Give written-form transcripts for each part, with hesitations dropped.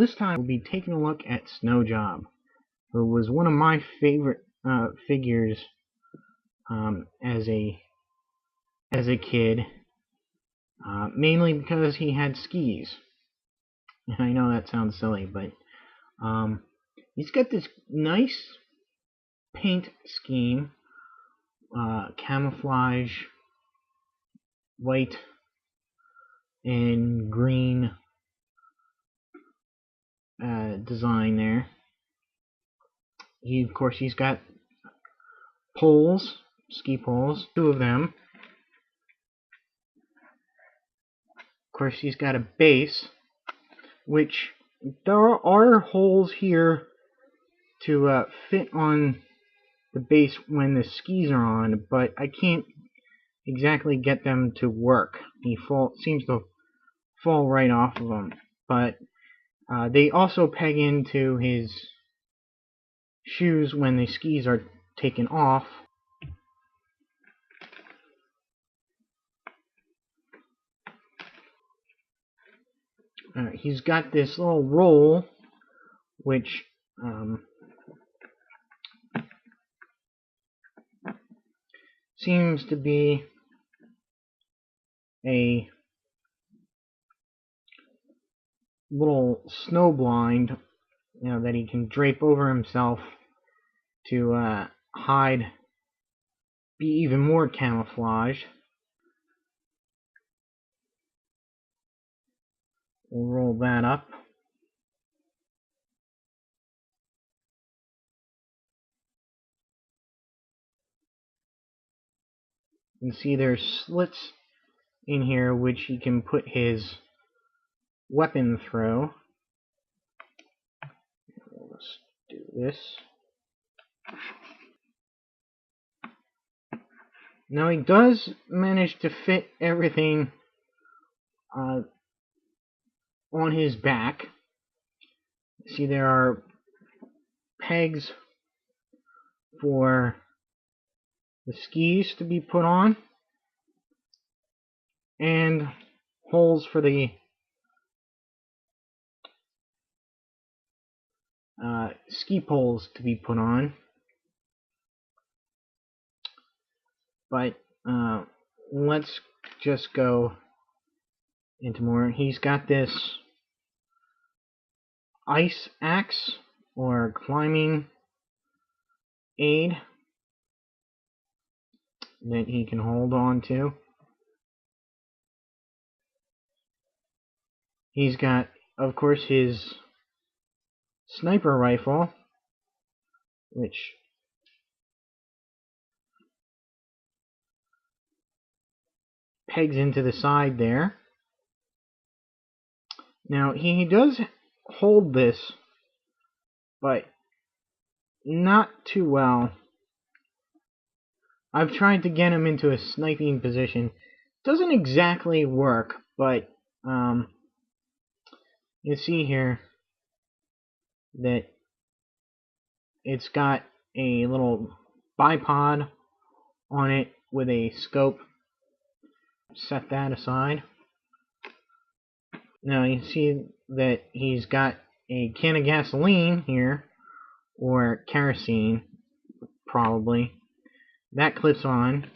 this time we'll be taking a look at Snow Job, who was one of my favorite figures as a kid, mainly because he had skis. And I know that sounds silly, but he's got this nice paint scheme, camouflage, white and green design there. Of course, he's got poles, ski poles, 2 of them. Of course, he's got a base, which there are holes here to fit on the base when the skis are on, but I can't exactly get them to work. He seems to fall right off of them, but they also peg into his shoes when the skis are taken off. He's got this little roll, which seems to be a little snow blind, that he can drape over himself to hide, be even more camouflaged. We'll roll that up. You can see there's slits in here which he can put his weapon through. Let's do this. Now he does manage to fit everything on his back. See, there are pegs for the skis to be put on, and holes for the ski poles to be put on. But let's just go into more. He's got this ice axe or climbing aid that he can hold on to. He's got, of course, his sniper rifle, which pegs into the side there. Now, he does hold this, but not too well. I've tried to get him into a sniping position. Doesn't exactly work, but you see here that it's got a little bipod on it with a scope. Set that aside. Now you see that he's got a can of gasoline here, or kerosene probably. That clips on.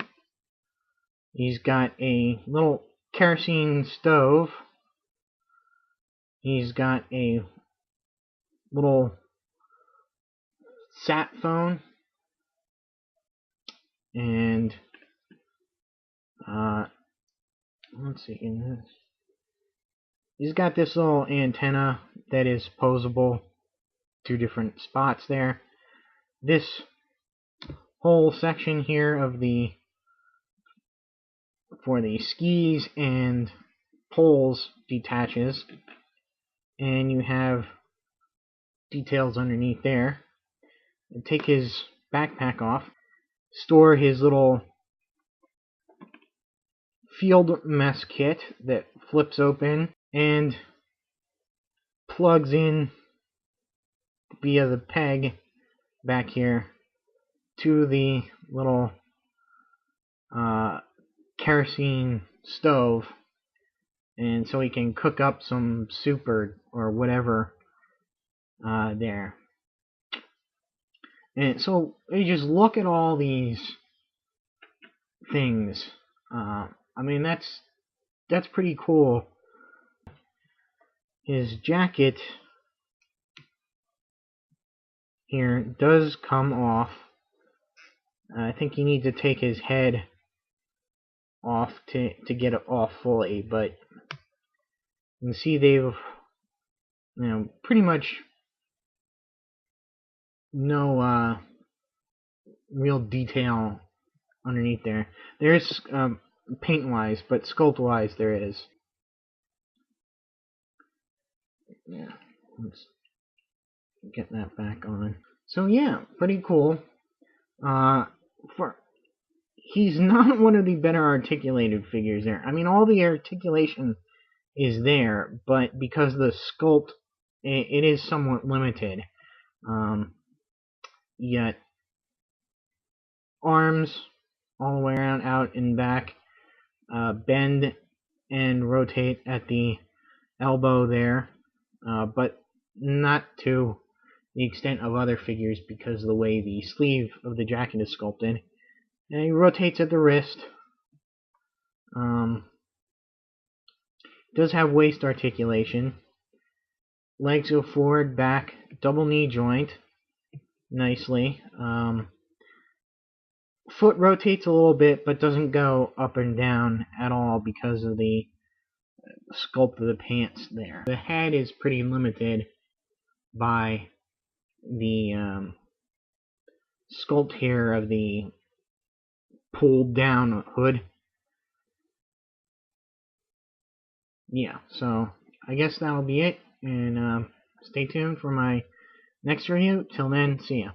He's got a little kerosene stove. He's got a little sat phone, and let's see, he's got this little antenna that is posable, 2 different spots there. This whole section here of for the skis and poles detaches, and you have details underneath there. And take his backpack off, store his little field mess kit that flips open and plugs in via the peg back here to the little kerosene stove, and so he can cook up some soup or whatever there. And so you just look at all these things. I mean, that's pretty cool. His jacket here does come off. I think you need to take his head off to get it off fully, but you can see they've, pretty much no real detail underneath there. There's paint-wise, but sculpt-wise there is. Yeah, let's get that back on. So yeah, pretty cool. He's not one of the better articulated figures there. I mean, all the articulation is there, but because the sculpt, it is somewhat limited. Yet arms all the way around, out and back, bend and rotate at the elbow there, but not to the extent of other figures because of the way the sleeve of the jacket is sculpted. And he rotates at the wrist. Does have waist articulation. Legs go forward, back, double knee joint nicely. Foot rotates a little bit, but doesn't go up and down at all because of the sculpt of the pants there. The head is pretty limited by the sculpt here of the pulled down hood. Yeah, so I guess that'll be it, and stay tuned for my next review. Till then, see ya.